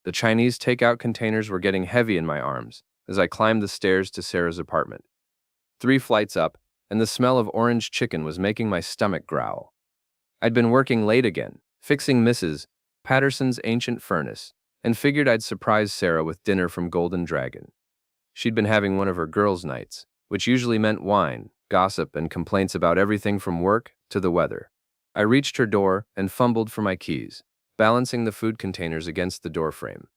The Chinese takeout containers were getting heavy in my arms as I climbed the stairs to Sarah's apartment. 3 flights up, and the smell of orange chicken was making my stomach growl. I'd been working late again, fixing Mrs. Patterson's ancient furnace, and figured I'd surprise Sarah with dinner from Golden Dragon. She'd been having one of her girls' nights, which usually meant wine, gossip, and complaints about everything from work to the weather. I reached her door and fumbled for my keys, balancing the food containers against the doorframe.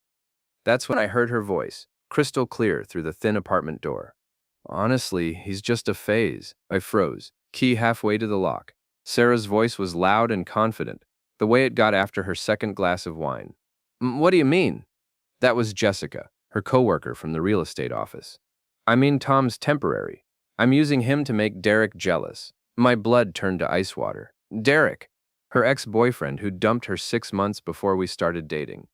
That's when I heard her voice, crystal clear through the thin apartment door. Honestly, he's just a phase. I froze, key halfway to the lock. Sarah's voice was loud and confident, the way it got after her second glass of wine. What do you mean?" That was Jessica, her coworker from the real estate office. "I mean Tom's temporary. I'm using him to make Derek jealous." My blood turned to ice water. Derek, her ex-boyfriend who dumped her 6 months before we started dating.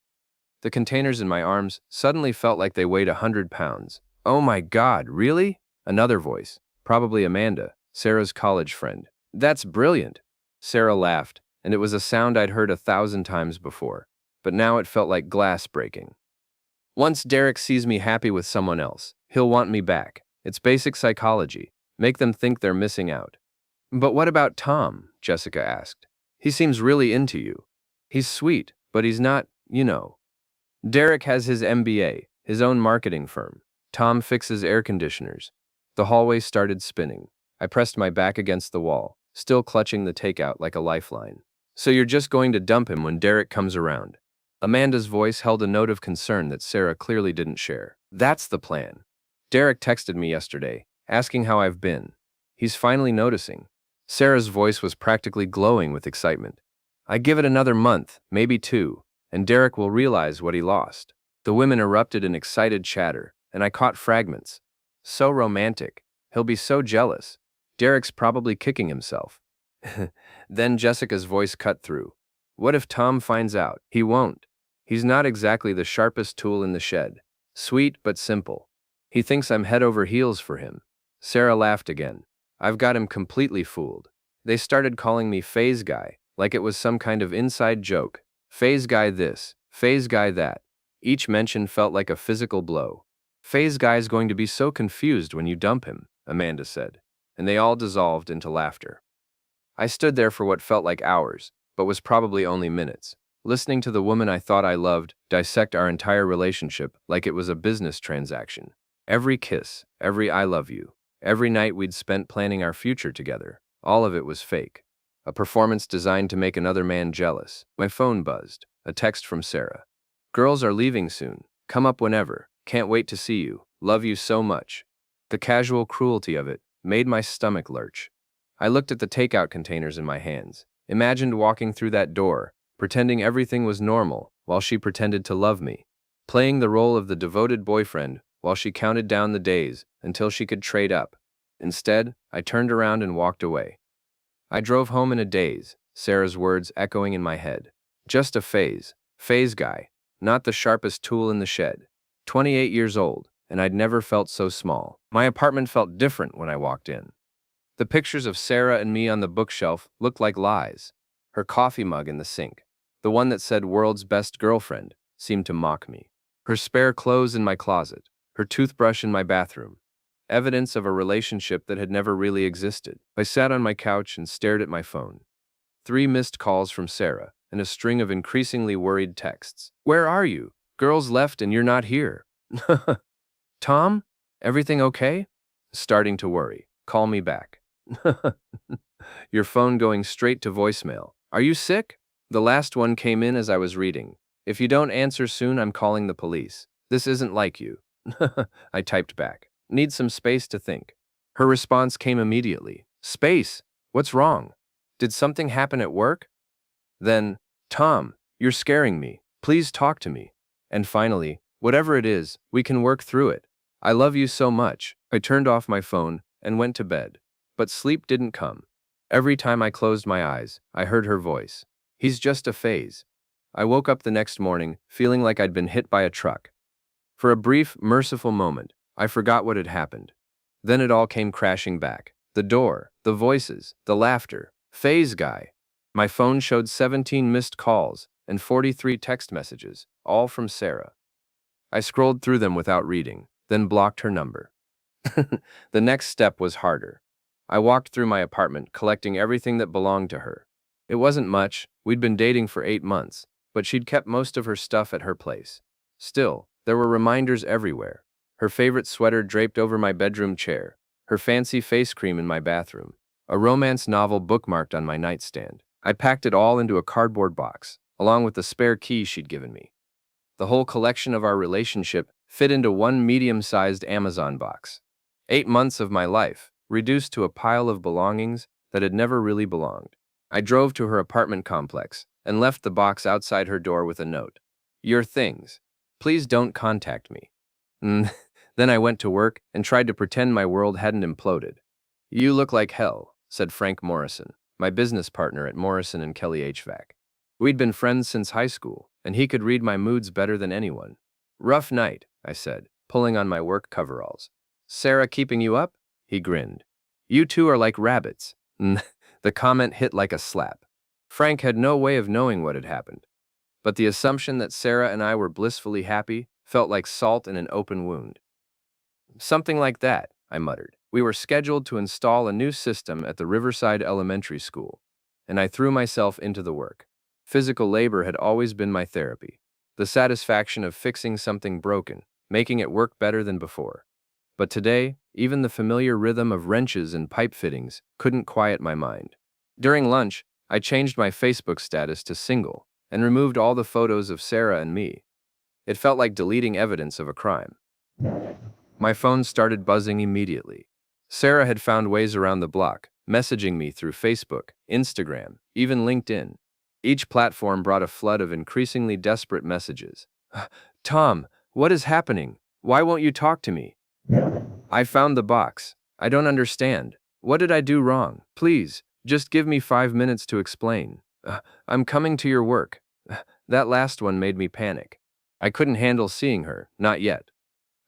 The containers in my arms suddenly felt like they weighed 100 pounds. "Oh my God, really?" Another voice, probably Amanda, Sarah's college friend. "That's brilliant." Sarah laughed, and it was a sound I'd heard 1,000 times before, but now it felt like glass breaking. "Once Derek sees me happy with someone else, he'll want me back. It's basic psychology. Make them think they're missing out." "But what about Tom?" Jessica asked. "He seems really into you." "He's sweet, but he's not, you know." "Derek has his MBA, his own marketing firm. Tom fixes air conditioners." The hallway started spinning. I pressed my back against the wall, still clutching the takeout like a lifeline. "So you're just going to dump him when Derek comes around?" Amanda's voice held a note of concern that Sarah clearly didn't share. "That's the plan. Derek texted me yesterday, asking how I've been. He's finally noticing." Sarah's voice was practically glowing with excitement. "I give it another month, maybe 2, and Derek will realize what he lost." The women erupted in excited chatter, and I caught fragments. "So romantic. He'll be so jealous. Derek's probably kicking himself." Then Jessica's voice cut through. "What if Tom finds out?" "He won't. He's not exactly the sharpest tool in the shed. Sweet but simple. He thinks I'm head over heels for him." Sarah laughed again. "I've got him completely fooled. They started calling me Phase Guy, like it was some kind of inside joke. Phase Guy this, Phase Guy that. Each mention felt like a physical blow. "Phase Guy's going to be so confused when you dump him," Amanda said, and they all dissolved into laughter. I stood there for what felt like hours, but was probably only minutes, listening to the woman I thought I loved dissect our entire relationship like it was a business transaction. Every kiss, every "I love you," every night we'd spent planning our future together, all of it was fake. A performance designed to make another man jealous. My phone buzzed. A text from Sarah. "Girls are leaving soon. Come up whenever. Can't wait to see you. Love you so much." The casual cruelty of it made my stomach lurch. I looked at the takeout containers in my hands, imagined walking through that door, pretending everything was normal while she pretended to love me, playing the role of the devoted boyfriend while she counted down the days until she could trade up. Instead, I turned around and walked away. I drove home in a daze, Sarah's words echoing in my head. Just a phase guy, not the sharpest tool in the shed. 28 years old, and I'd never felt so small. My apartment felt different when I walked in. The pictures of Sarah and me on the bookshelf looked like lies. Her coffee mug in the sink, the one that said "World's Best Girlfriend," seemed to mock me. Her spare clothes in my closet, her toothbrush in my bathroom. Evidence of a relationship that had never really existed. I sat on my couch and stared at my phone. 3 missed calls from Sarah, and a string of increasingly worried texts. "Where are you? Girls left and you're not here." "Tom? Everything okay?" Starting to worry. "Call me back." "Your phone going straight to voicemail. Are you sick?" The last one came in as I was reading. "If you don't answer soon, I'm calling the police. This isn't like you." I typed back. "Need some space to think." Her response came immediately. "Space? What's wrong? Did something happen at work?" Then, "Tom, you're scaring me. Please talk to me." And finally, "Whatever it is, we can work through it. I love you so much." I turned off my phone and went to bed. But sleep didn't come. Every time I closed my eyes, I heard her voice. "He's just a phase." I woke up the next morning, feeling like I'd been hit by a truck. For a brief, merciful moment, I forgot what had happened. Then it all came crashing back. The door, the voices, the laughter. Phase guy. My phone showed 17 missed calls, and 43 text messages, all from Sarah. I scrolled through them without reading, then blocked her number. The next step was harder. I walked through my apartment, collecting everything that belonged to her. It wasn't much, we'd been dating for 8 months, but she'd kept most of her stuff at her place. Still, there were reminders everywhere. Her favorite sweater draped over my bedroom chair, her fancy face cream in my bathroom, a romance novel bookmarked on my nightstand. I packed it all into a cardboard box, along with the spare key she'd given me. The whole collection of our relationship fit into one medium-sized Amazon box. 8 months of my life, reduced to a pile of belongings that had never really belonged. I drove to her apartment complex and left the box outside her door with a note. "Your things. Please don't contact me." Then I went to work and tried to pretend my world hadn't imploded. "You look like hell," said Frank Morrison, my business partner at Morrison and Kelly HVAC. We'd been friends since high school, and he could read my moods better than anyone. "Rough night," I said, pulling on my work coveralls. "Sarah keeping you up?" He grinned. "You two are like rabbits." The comment hit like a slap. Frank had no way of knowing what had happened, but the assumption that Sarah and I were blissfully happy felt like salt in an open wound. "Something like that," I muttered. We were scheduled to install a new system at the Riverside Elementary School, and I threw myself into the work. Physical labor had always been my therapy, the satisfaction of fixing something broken, making it work better than before. But today, even the familiar rhythm of wrenches and pipe fittings couldn't quiet my mind. During lunch, I changed my Facebook status to single and removed all the photos of Sarah and me. It felt like deleting evidence of a crime. My phone started buzzing immediately. Sarah had found ways around the block, messaging me through Facebook, Instagram, even LinkedIn. Each platform brought a flood of increasingly desperate messages. "Tom, what is happening? Why won't you talk to me? I found the box. I don't understand. What did I do wrong? Please, just give me 5 minutes to explain. I'm coming to your work." That last one made me panic. I couldn't handle seeing her, not yet.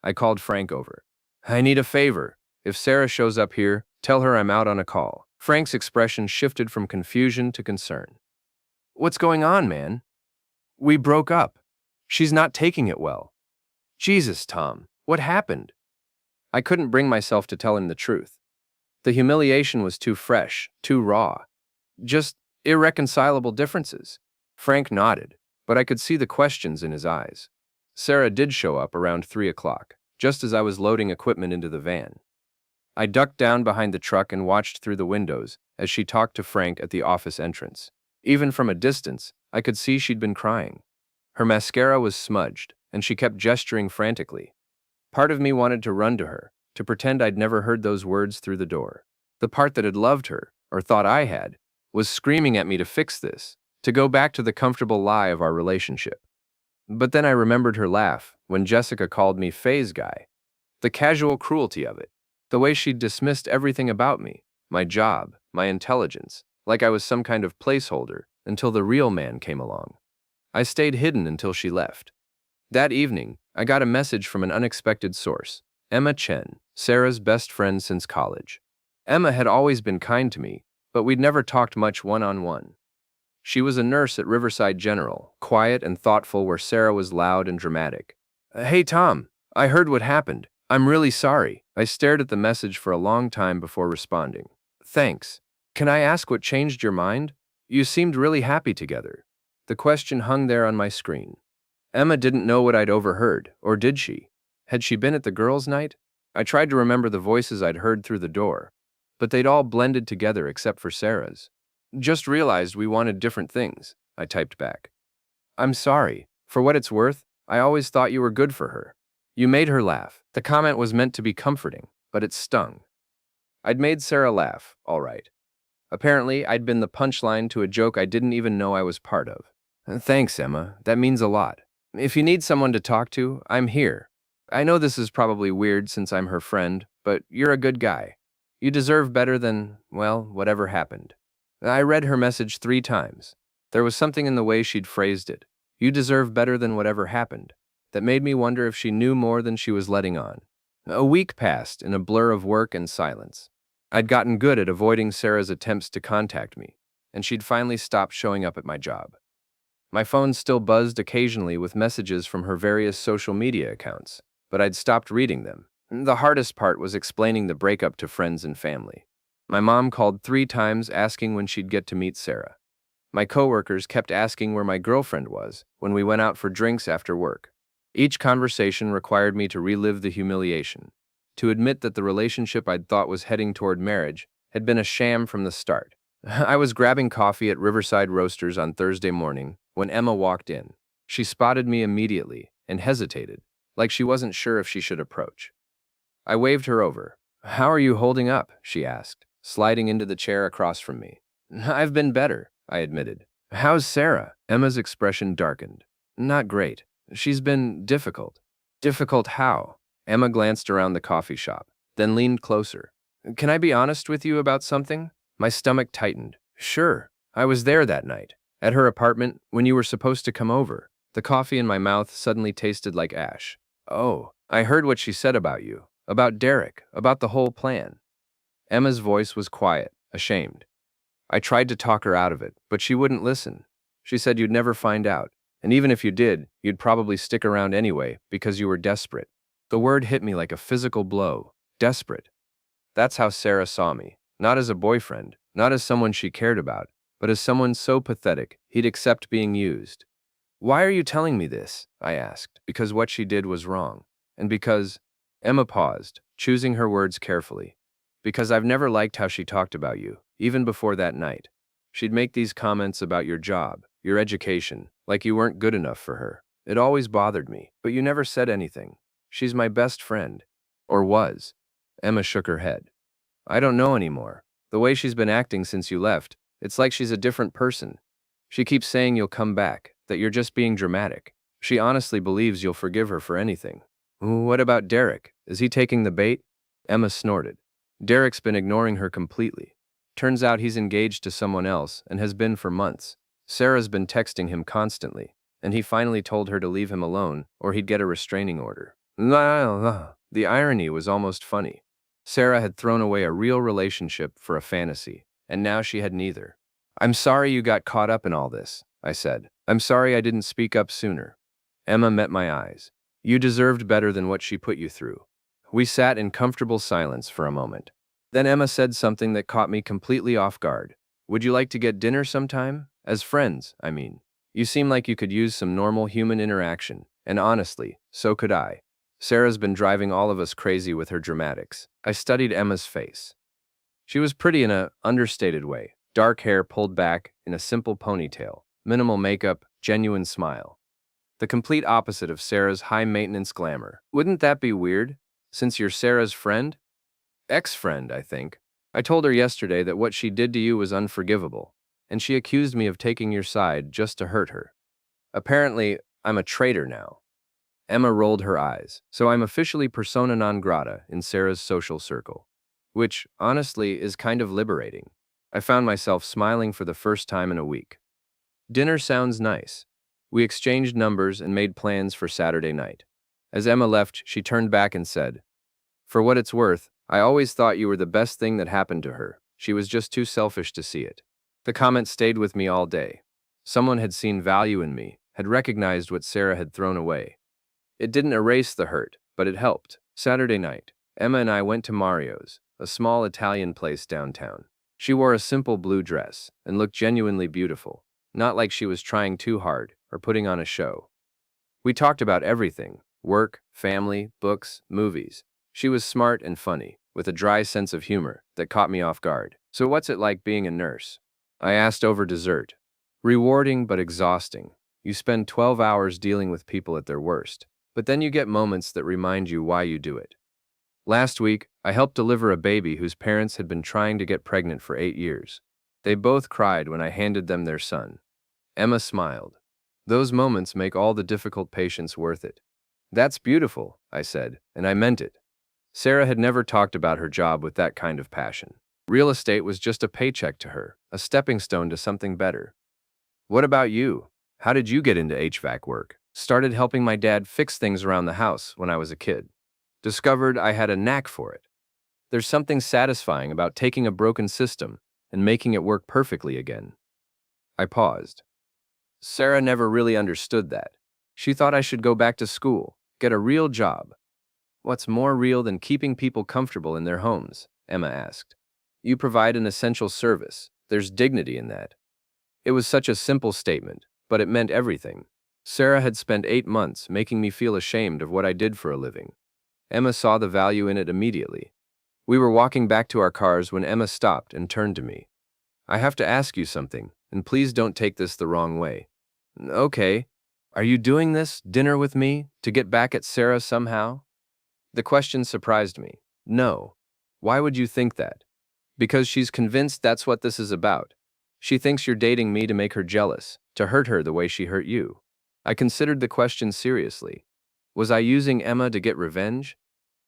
I called Frank over. "I need a favor. If Sarah shows up here, tell her I'm out on a call." Frank's expression shifted from confusion to concern. "What's going on, man?" "We broke up. She's not taking it well." "Jesus, Tom, what happened?" I couldn't bring myself to tell him the truth. The humiliation was too fresh, too raw. Just irreconcilable differences. Frank nodded, but I could see the questions in his eyes. Sarah did show up around 3 o'clock, just as I was loading equipment into the van. I ducked down behind the truck and watched through the windows as she talked to Frank at the office entrance. Even from a distance, I could see she'd been crying. Her mascara was smudged, and she kept gesturing frantically. Part of me wanted to run to her, to pretend I'd never heard those words through the door. The part that had loved her, or thought I had, was screaming at me to fix this, to go back to the comfortable lie of our relationship. But then I remembered her laugh when Jessica called me Faye's guy. The casual cruelty of it. The way she'd dismissed everything about me, my job, my intelligence, like I was some kind of placeholder, until the real man came along. I stayed hidden until she left. That evening, I got a message from an unexpected source, Emma Chen, Sarah's best friend since college. Emma had always been kind to me, but we'd never talked much one-on-one. She was a nurse at Riverside General, quiet and thoughtful where Sarah was loud and dramatic. "Hey Tom, I heard what happened. I'm really sorry." I stared at the message for a long time before responding. "Thanks. Can I ask what changed your mind? You seemed really happy together." The question hung there on my screen. Emma didn't know what I'd overheard, or did she? Had she been at the girls' night? I tried to remember the voices I'd heard through the door, but they'd all blended together except for Sarah's. "Just realized we wanted different things," I typed back. "I'm sorry. For what it's worth, I always thought you were good for her. You made her laugh." The comment was meant to be comforting, but it stung. I'd made Sarah laugh, all right. Apparently, I'd been the punchline to a joke I didn't even know I was part of. "Thanks, Emma. That means a lot. If you need someone to talk to, I'm here. I know this is probably weird since I'm her friend, but you're a good guy. You deserve better than, well, whatever happened." I read her message 3 times. There was something in the way she'd phrased it. "You deserve better than whatever happened," that made me wonder if she knew more than she was letting on. A week passed in a blur of work and silence. I'd gotten good at avoiding Sarah's attempts to contact me, and she'd finally stopped showing up at my job. My phone still buzzed occasionally with messages from her various social media accounts, but I'd stopped reading them. The hardest part was explaining the breakup to friends and family. My mom called 3 times asking when she'd get to meet Sarah. My coworkers kept asking where my girlfriend was when we went out for drinks after work. Each conversation required me to relive the humiliation, to admit that the relationship I'd thought was heading toward marriage had been a sham from the start. I was grabbing coffee at Riverside Roasters on Thursday morning when Emma walked in. She spotted me immediately and hesitated, like she wasn't sure if she should approach. I waved her over. "How are you holding up?" she asked, sliding into the chair across from me. "I've been better," I admitted. "How's Sarah?" Emma's expression darkened. "Not great. She's been difficult." "Difficult how?" Emma glanced around the coffee shop, then leaned closer. "Can I be honest with you about something?" My stomach tightened. "Sure. I was there that night, at her apartment, when you were supposed to come over." The coffee in my mouth suddenly tasted like ash. "Oh, I heard what she said about you, about Derek, about the whole plan." Emma's voice was quiet, ashamed. "I tried to talk her out of it, but she wouldn't listen. She said you'd never find out, and even if you did, you'd probably stick around anyway because you were desperate." The word hit me like a physical blow. Desperate. That's how Sarah saw me. Not as a boyfriend, not as someone she cared about, but as someone so pathetic he'd accept being used. "Why are you telling me this?" I asked. "Because what she did was wrong. And because—" Emma paused, choosing her words carefully. "Because I've never liked how she talked about you, even before that night. She'd make these comments about your job, your education, like you weren't good enough for her. It always bothered me, but you never said anything. She's my best friend." "Or was." Emma shook her head. "I don't know anymore. The way she's been acting since you left, it's like she's a different person. She keeps saying you'll come back, that you're just being dramatic. She honestly believes you'll forgive her for anything." "What about Derek? Is he taking the bait?" Emma snorted. "Derek's been ignoring her completely. Turns out he's engaged to someone else and has been for months. Sarah's been texting him constantly, and he finally told her to leave him alone or he'd get a restraining order." The irony was almost funny. Sarah had thrown away a real relationship for a fantasy, and now she had neither. "I'm sorry you got caught up in all this," I said. "I'm sorry I didn't speak up sooner." Emma met my eyes. "You deserved better than what she put you through." We sat in comfortable silence for a moment. Then Emma said something that caught me completely off guard. "Would you like to get dinner sometime? As friends, I mean. You seem like you could use some normal human interaction, and honestly, so could I. Sarah's been driving all of us crazy with her dramatics." I studied Emma's face. She was pretty in a understated way. Dark hair pulled back in a simple ponytail, minimal makeup, genuine smile. The complete opposite of Sarah's high-maintenance glamour. "Wouldn't that be weird, since you're Sarah's friend?" "Ex-friend, I think. I told her yesterday that what she did to you was unforgivable, and she accused me of taking your side just to hurt her. Apparently, I'm a traitor now." Emma rolled her eyes. "So I'm officially persona non grata in Sarah's social circle. Which, honestly, is kind of liberating." I found myself smiling for the first time in a week. "Dinner sounds nice." We exchanged numbers and made plans for Saturday night. As Emma left, she turned back and said, "For what it's worth, I always thought you were the best thing that happened to her. She was just too selfish to see it." The comment stayed with me all day. Someone had seen value in me, had recognized what Sarah had thrown away. It didn't erase the hurt, but it helped. Saturday night, Emma and I went to Mario's, a small Italian place downtown. She wore a simple blue dress and looked genuinely beautiful, not like she was trying too hard or putting on a show. We talked about everything: work, family, books, movies. She was smart and funny, with a dry sense of humor that caught me off guard. "So what's it like being a nurse?" I asked over dessert. "Rewarding but exhausting. You spend 12 hours dealing with people at their worst, but then you get moments that remind you why you do it." Last week, I helped deliver a baby whose parents had been trying to get pregnant for 8 years. They both cried when I handed them their son. Emma smiled. "Those moments make all the difficult patients worth it." "That's beautiful," I said, and I meant it. Sarah had never talked about her job with that kind of passion. Real estate was just a paycheck to her, a stepping stone to something better. "What about you? How did you get into HVAC work?" "Started helping my dad fix things around the house when I was a kid. Discovered I had a knack for it. There's something satisfying about taking a broken system and making it work perfectly again." I paused. Sarah never really understood that. She thought I should go back to school, get a real job. What's more real than keeping people comfortable in their homes? Emma asked. You provide an essential service. There's dignity in that. It was such a simple statement, but it meant everything. Sarah had spent 8 months making me feel ashamed of what I did for a living. Emma saw the value in it immediately. We were walking back to our cars when Emma stopped and turned to me. I have to ask you something, and please don't take this the wrong way. Okay. Are you doing this dinner with me to get back at Sarah somehow? The question surprised me. No. Why would you think that? Because she's convinced that's what this is about. She thinks you're dating me to make her jealous, to hurt her the way she hurt you. I considered the question seriously. Was I using Emma to get revenge?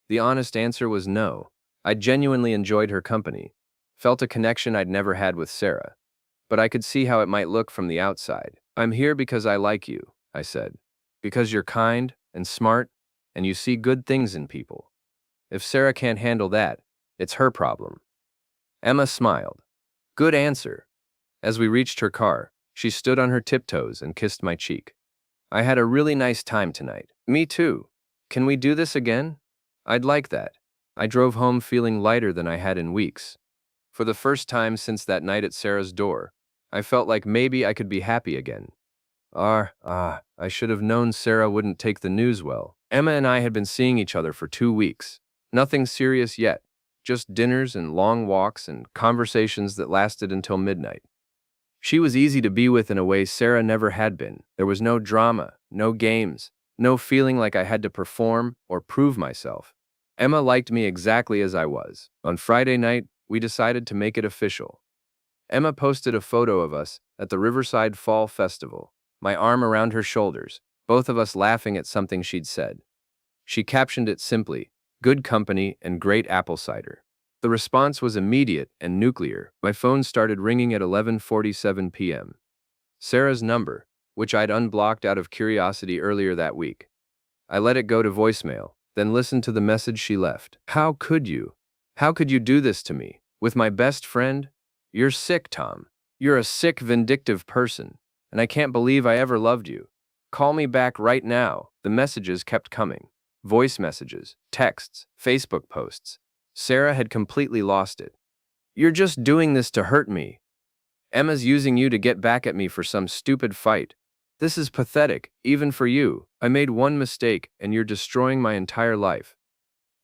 The honest answer was no. I genuinely enjoyed her company, felt a connection I'd never had with Sarah. But I could see how it might look from the outside. I'm here because I like you, I said. Because you're kind and smart, and you see good things in people. If Sarah can't handle that, it's her problem. Emma smiled. Good answer. As we reached her car, she stood on her tiptoes and kissed my cheek. I had a really nice time tonight. Me too. Can we do this again? I'd like that. I drove home feeling lighter than I had in weeks. For the first time since that night at Sarah's door, I felt like maybe I could be happy again. I should have known Sarah wouldn't take the news well. Emma and I had been seeing each other for 2 weeks. Nothing serious yet, just dinners and long walks and conversations that lasted until midnight. She was easy to be with in a way Sarah never had been. There was no drama, no games, no feeling like I had to perform or prove myself. Emma liked me exactly as I was. On Friday night, we decided to make it official. Emma posted a photo of us at the Riverside Fall Festival, my arm around her shoulders, both of us laughing at something she'd said. She captioned it simply, "Good company and great apple cider." The response was immediate and nuclear. My phone started ringing at 11:47 p.m. Sarah's number, which I'd unblocked out of curiosity earlier that week. I let it go to voicemail, then listened to the message she left. How could you? How could you do this to me? With my best friend? You're sick, Tom. You're a sick, vindictive person, and I can't believe I ever loved you. Call me back right now. The messages kept coming. Voice messages, texts, Facebook posts. Sarah had completely lost it. You're just doing this to hurt me. Emma's using you to get back at me for some stupid fight. This is pathetic, even for you. I made one mistake, and you're destroying my entire life.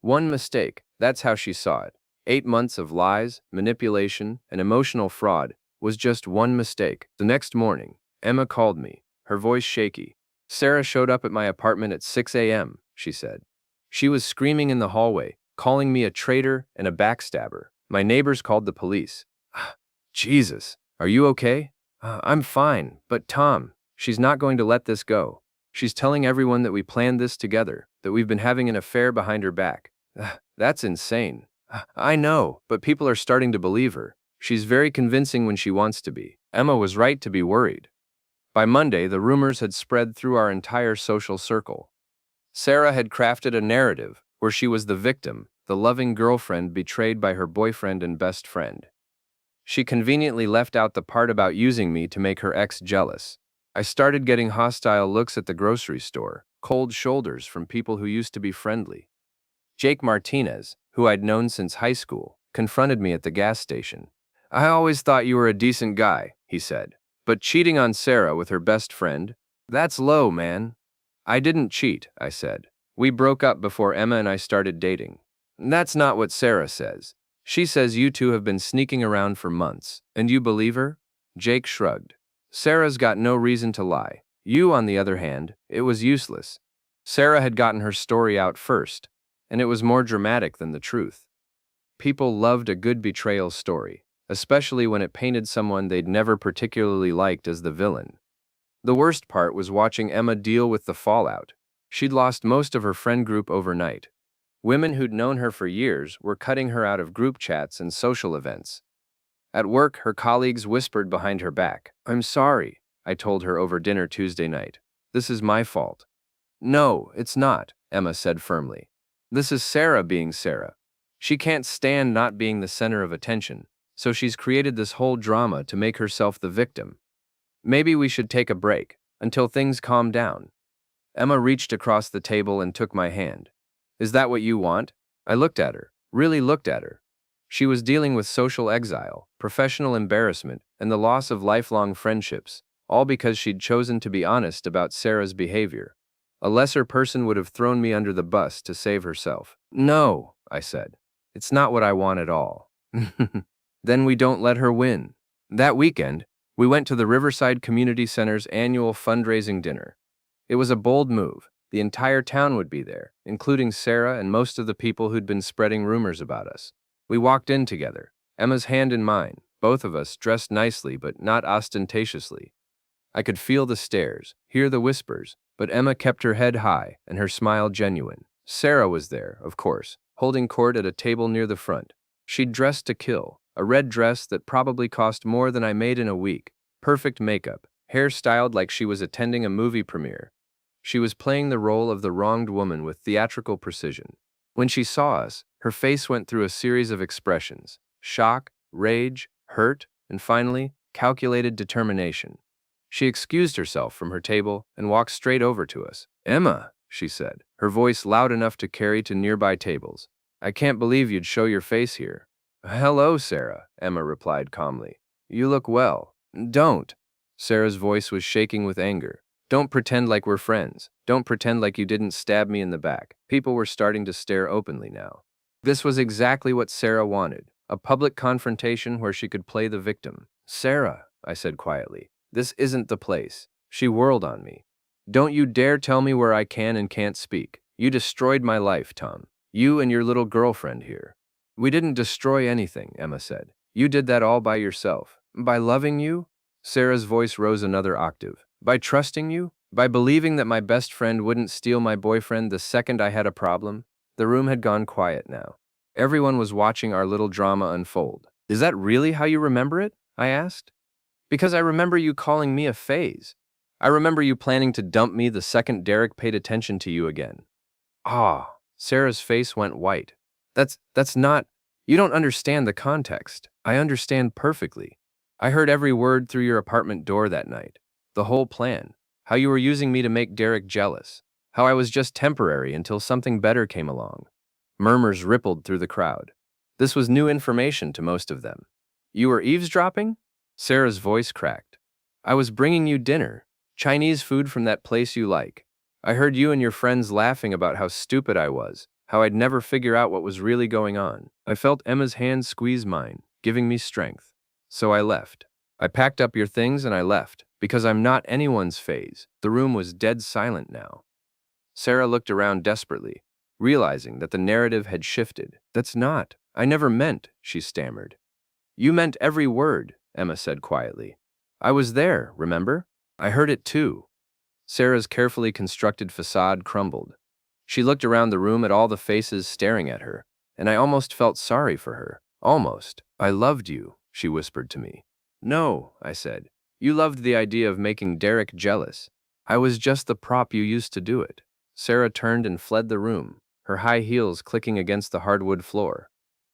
One mistake, that's how she saw it. 8 months of lies, manipulation, and emotional fraud was just one mistake. The next morning, Emma called me, her voice shaky. Sarah showed up at my apartment at 6 a.m., she said. She was screaming in the hallway, calling me a traitor and a backstabber. My neighbors called the police. Jesus, are you okay? I'm fine, but Tom, she's not going to let this go. She's telling everyone that we planned this together, that we've been having an affair behind her back. That's insane. I know, but people are starting to believe her. She's very convincing when she wants to be. Emma was right to be worried. By Monday, the rumors had spread through our entire social circle. Sarah had crafted a narrative where she was the victim, the loving girlfriend betrayed by her boyfriend and best friend. She conveniently left out the part about using me to make her ex jealous. I started getting hostile looks at the grocery store, cold shoulders from people who used to be friendly. Jake Martinez, who I'd known since high school, confronted me at the gas station. I always thought you were a decent guy, he said. But cheating on Sarah with her best friend? That's low, man. I didn't cheat, I said. We broke up before Emma and I started dating. That's not what Sarah says. She says you two have been sneaking around for months. And you believe her? Jake shrugged. Sarah's got no reason to lie. You, on the other hand, it was useless. Sarah had gotten her story out first, and it was more dramatic than the truth. People loved a good betrayal story, especially when it painted someone they'd never particularly liked as the villain. The worst part was watching Emma deal with the fallout. She'd lost most of her friend group overnight. Women who'd known her for years were cutting her out of group chats and social events. At work, her colleagues whispered behind her back. I'm sorry, I told her over dinner Tuesday night. This is my fault. No, it's not, Emma said firmly. This is Sarah being Sarah. She can't stand not being the center of attention, so she's created this whole drama to make herself the victim. Maybe we should take a break, until things calm down. Emma reached across the table and took my hand. Is that what you want? I looked at her, really looked at her. She was dealing with social exile, professional embarrassment, and the loss of lifelong friendships, all because she'd chosen to be honest about Sarah's behavior. A lesser person would have thrown me under the bus to save herself. No, I said. It's not what I want at all. Then we don't let her win. That weekend, we went to the Riverside Community Center's annual fundraising dinner. It was a bold move. The entire town would be there, including Sarah and most of the people who'd been spreading rumors about us. We walked in together, Emma's hand in mine, both of us dressed nicely but not ostentatiously. I could feel the stares, hear the whispers, but Emma kept her head high and her smile genuine. Sarah was there, of course, holding court at a table near the front. She'd dressed to kill, a red dress that probably cost more than I made in a week, perfect makeup, hair styled like she was attending a movie premiere. She was playing the role of the wronged woman with theatrical precision. When she saw us, her face went through a series of expressions: shock, rage, hurt, and finally, calculated determination. She excused herself from her table and walked straight over to us. Emma, she said, her voice loud enough to carry to nearby tables. I can't believe you'd show your face here. Hello, Sarah, Emma replied calmly. You look well. Don't. Sarah's voice was shaking with anger. Don't pretend like we're friends. Don't pretend like you didn't stab me in the back. People were starting to stare openly now. This was exactly what Sarah wanted, a public confrontation where she could play the victim. Sarah, I said quietly, this isn't the place. She whirled on me. Don't you dare tell me where I can and can't speak. You destroyed my life, Tom. You and your little girlfriend here. We didn't destroy anything, Emma said. You did that all by yourself. By loving you? Sarah's voice rose another octave. By trusting you? By believing that my best friend wouldn't steal my boyfriend the second I had a problem? The room had gone quiet now. Everyone was watching our little drama unfold. Is that really how you remember it? I asked. Because I remember you calling me a phase. I remember you planning to dump me the second Derek paid attention to you again. Ah, Sarah's face went white. That's not... You don't understand the context. I understand perfectly. I heard every word through your apartment door that night. The whole plan. How you were using me to make Derek jealous. How I was just temporary until something better came along. Murmurs rippled through the crowd. This was new information to most of them. You were eavesdropping? Sarah's voice cracked. I was bringing you dinner. Chinese food from that place you like. I heard you and your friends laughing about how stupid I was, how I'd never figure out what was really going on. I felt Emma's hand squeeze mine, giving me strength. So I left. I packed up your things and I left, because I'm not anyone's phase. The room was dead silent now. Sarah looked around desperately, realizing that the narrative had shifted. That's not. I never meant, she stammered. You meant every word, Emma said quietly. I was there, remember? I heard it too. Sarah's carefully constructed facade crumbled. She looked around the room at all the faces staring at her, and I almost felt sorry for her. Almost. I loved you, she whispered to me. No, I said. You loved the idea of making Derek jealous. I was just the prop you used to do it. Sarah turned and fled the room, her high heels clicking against the hardwood floor.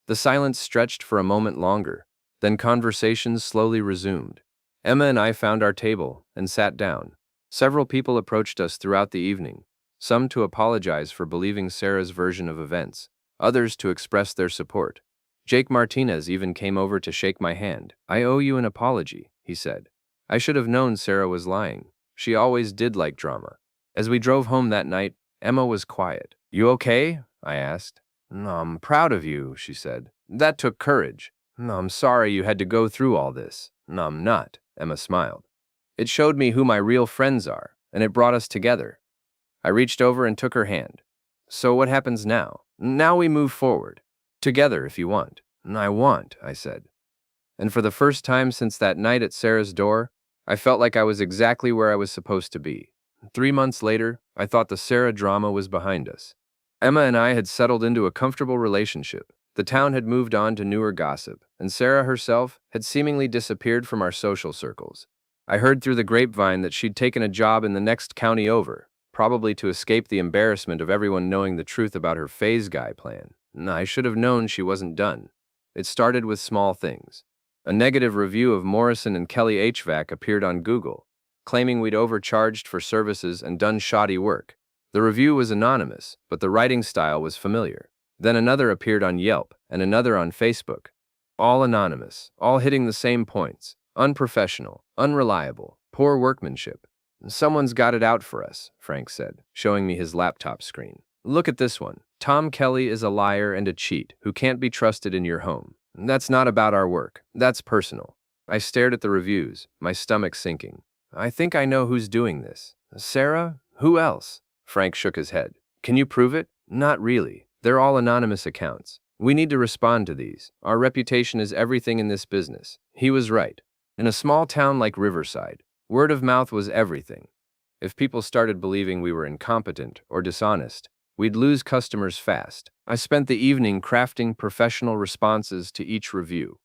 The silence stretched for a moment longer, then conversations slowly resumed. Emma and I found our table and sat down. Several people approached us throughout the evening, some to apologize for believing Sarah's version of events, others to express their support. Jake Martinez even came over to shake my hand. I owe you an apology, he said. I should have known Sarah was lying. She always did like drama. As we drove home that night, Emma was quiet. You okay? I asked. No, I'm proud of you, she said. That took courage. No, I'm sorry you had to go through all this. No, I'm not, Emma smiled. It showed me who my real friends are, and it brought us together. I reached over and took her hand. So what happens now? Now we move forward. Together, if you want. I want, I said. And for the first time since that night at Sarah's door, I felt like I was exactly where I was supposed to be. 3 months later, I thought the Sarah drama was behind us. Emma and I had settled into a comfortable relationship. The town had moved on to newer gossip, and Sarah herself had seemingly disappeared from our social circles. I heard through the grapevine that she'd taken a job in the next county over, probably to escape the embarrassment of everyone knowing the truth about her phase guy plan. I should have known she wasn't done. It started with small things. A negative review of Morrison and Kelly HVAC appeared on Google, claiming we'd overcharged for services and done shoddy work. The review was anonymous, but the writing style was familiar. Then another appeared on Yelp and another on Facebook. All anonymous, all hitting the same points. Unprofessional, unreliable, poor workmanship. Someone's got it out for us, Frank said, showing me his laptop screen. Look at this one. Tom Kelly is a liar and a cheat who can't be trusted in your home. That's not about our work. That's personal. I stared at the reviews, my stomach sinking. I think I know who's doing this. Sarah? Who else? Frank shook his head. Can you prove it? Not really. They're all anonymous accounts. We need to respond to these. Our reputation is everything in this business. He was right. In a small town like Riverside, word of mouth was everything. If people started believing we were incompetent or dishonest, we'd lose customers fast. I spent the evening crafting professional responses to each review,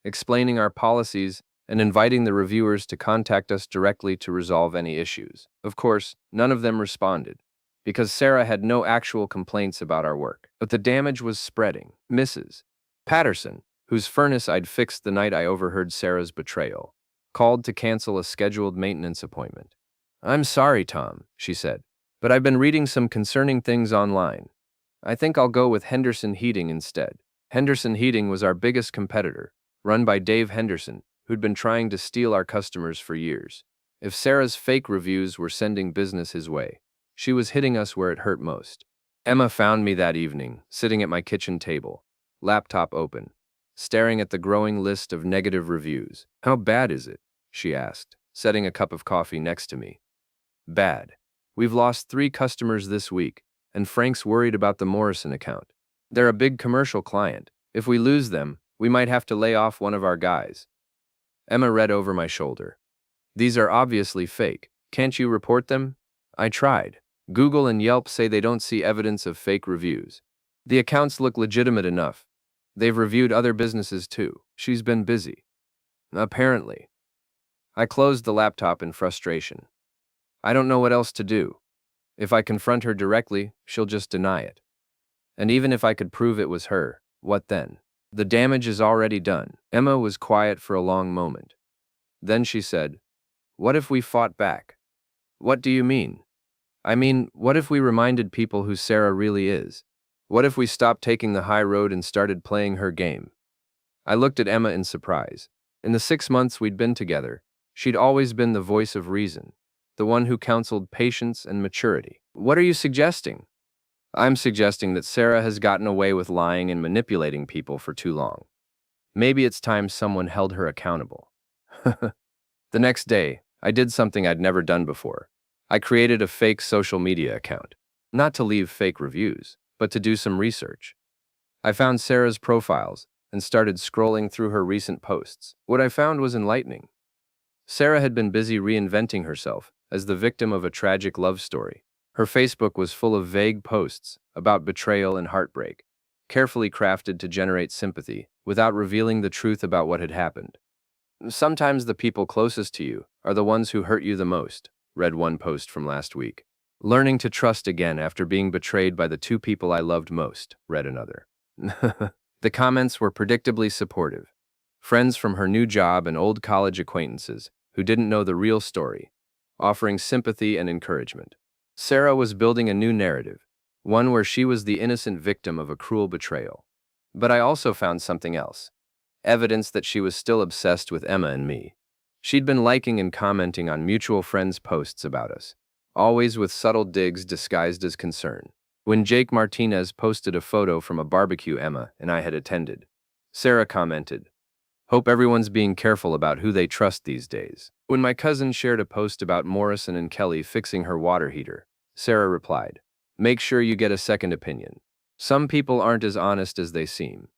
explaining our policies and inviting the reviewers to contact us directly to resolve any issues. Of course, none of them responded, because Sarah had no actual complaints about our work. But the damage was spreading. Mrs. Patterson, whose furnace I'd fixed the night I overheard Sarah's betrayal, called to cancel a scheduled maintenance appointment. I'm sorry, Tom, she said, but I've been reading some concerning things online. I think I'll go with Henderson Heating instead. Henderson Heating was our biggest competitor, run by Dave Henderson, who'd been trying to steal our customers for years. If Sarah's fake reviews were sending business his way, she was hitting us where it hurt most. Emma found me that evening, sitting at my kitchen table, laptop open, staring at the growing list of negative reviews. How bad is it? She asked, setting a cup of coffee next to me. Bad. We've lost 3 customers this week, and Frank's worried about the Morrison account. They're a big commercial client. If we lose them, we might have to lay off one of our guys. Emma read over my shoulder. These are obviously fake. Can't you report them? I tried. Google and Yelp say they don't see evidence of fake reviews. The accounts look legitimate enough. They've reviewed other businesses too. She's been busy. Apparently. I closed the laptop in frustration. I don't know what else to do. If I confront her directly, she'll just deny it. And even if I could prove it was her, what then? The damage is already done. Emma was quiet for a long moment. Then she said, What if we fought back? What do you mean? I mean, what if we reminded people who Sarah really is? What if we stopped taking the high road and started playing her game? I looked at Emma in surprise. In the 6 months we'd been together, she'd always been the voice of reason, the one who counseled patience and maturity. What are you suggesting? I'm suggesting that Sarah has gotten away with lying and manipulating people for too long. Maybe it's time someone held her accountable. The next day, I did something I'd never done before. I created a fake social media account, not to leave fake reviews, but to do some research. I found Sarah's profiles and started scrolling through her recent posts. What I found was enlightening. Sarah had been busy reinventing herself as the victim of a tragic love story. Her Facebook was full of vague posts about betrayal and heartbreak, carefully crafted to generate sympathy without revealing the truth about what had happened. Sometimes the people closest to you are the ones who hurt you the most, read one post from last week. Learning to trust again after being betrayed by the 2 people I loved most, read another. The comments were predictably supportive. Friends from her new job and old college acquaintances who didn't know the real story, offering sympathy and encouragement. Sarah was building a new narrative, one where she was the innocent victim of a cruel betrayal. But I also found something else. Evidence that she was still obsessed with Emma and me. She'd been liking and commenting on mutual friends' posts about us, always with subtle digs disguised as concern. When Jake Martinez posted a photo from a barbecue Emma and I had attended, Sarah commented, Hope everyone's being careful about who they trust these days. When my cousin shared a post about Morrison and Kelly fixing her water heater, Sarah replied, Make sure you get a second opinion. Some people aren't as honest as they seem.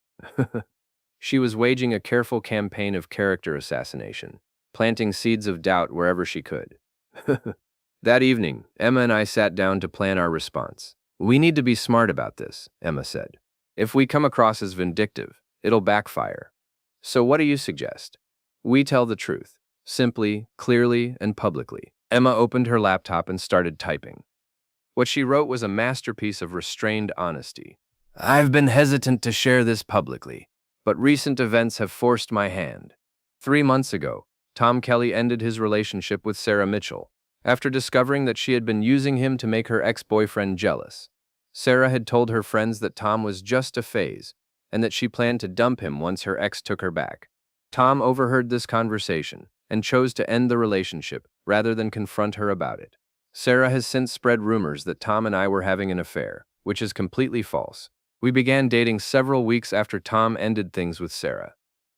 She was waging a careful campaign of character assassination, planting seeds of doubt wherever she could. That evening, Emma and I sat down to plan our response. We need to be smart about this, Emma said. If we come across as vindictive, it'll backfire. So what do you suggest? We tell the truth, simply, clearly, and publicly. Emma opened her laptop and started typing. What she wrote was a masterpiece of restrained honesty. I've been hesitant to share this publicly, but recent events have forced my hand. 3 months ago, Tom Kelly ended his relationship with Sarah Mitchell after discovering that she had been using him to make her ex-boyfriend jealous. Sarah had told her friends that Tom was just a phase and that she planned to dump him once her ex took her back. Tom overheard this conversation and chose to end the relationship rather than confront her about it. Sarah has since spread rumors that Tom and I were having an affair, which is completely false. We began dating several weeks after Tom ended things with Sarah,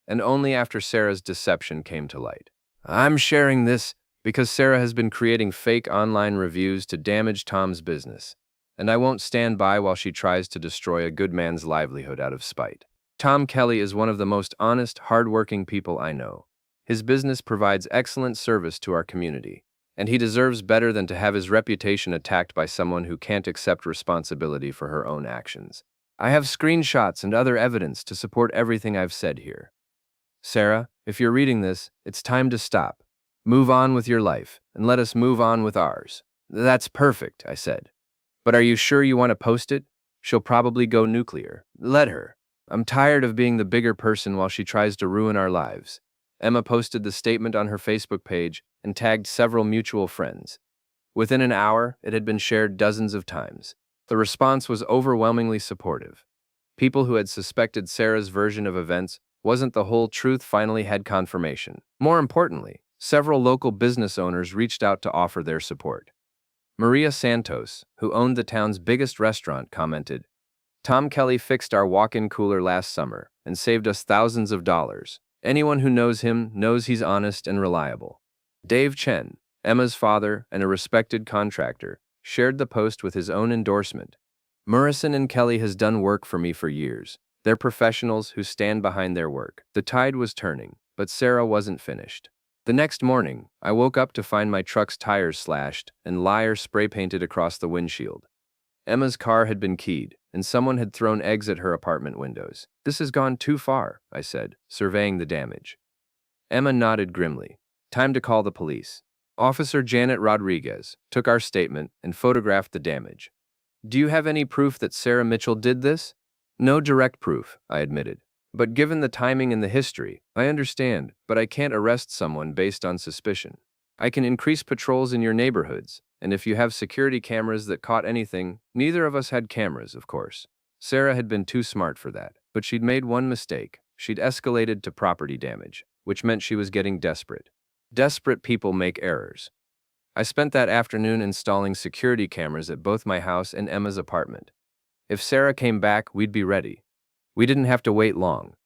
and only after Sarah's deception came to light. I'm sharing this because Sarah has been creating fake online reviews to damage Tom's business, and I won't stand by while she tries to destroy a good man's livelihood out of spite. Tom Kelly is one of the most honest, hardworking people I know. His business provides excellent service to our community, and he deserves better than to have his reputation attacked by someone who can't accept responsibility for her own actions. I have screenshots and other evidence to support everything I've said here. Sarah, if you're reading this, it's time to stop. Move on with your life, and let us move on with ours. That's perfect, I said. But are you sure you want to post it? She'll probably go nuclear. Let her. I'm tired of being the bigger person while she tries to ruin our lives. Emma posted the statement on her Facebook page and tagged several mutual friends. Within an hour, it had been shared dozens of times. The response was overwhelmingly supportive. People who had suspected Sarah's version of events wasn't the whole truth finally had confirmation. More importantly, several local business owners reached out to offer their support. Maria Santos, who owned the town's biggest restaurant, commented, "Tom Kelly fixed our walk-in cooler last summer and saved us thousands of dollars. Anyone who knows him knows he's honest and reliable." Dave Chen, Emma's father and a respected contractor, shared the post with his own endorsement. "Murison and Kelly has done work for me for years. They're professionals who stand behind their work." The tide was turning, but Sarah wasn't finished. The next morning, I woke up to find my truck's tires slashed and "Liar" spray painted across the windshield. Emma's car had been keyed, and someone had thrown eggs at her apartment windows. "This has gone too far," I said, surveying the damage. Emma nodded grimly. "Time to call the police." Officer Janet Rodriguez took our statement and photographed the damage. "Do you have any proof that Sarah Mitchell did this?" "No direct proof," I admitted. "But given the timing and the history, I understand, but I can't arrest someone based on suspicion. I can increase patrols in your neighborhoods, and if you have security cameras that caught anything." Neither of us had cameras, of course. Sarah had been too smart for that, but she'd made one mistake. She'd escalated to property damage, which meant she was getting desperate. Desperate people make errors. I spent that afternoon installing security cameras at both my house and Emma's apartment. If Sarah came back, we'd be ready. We didn't have to wait long.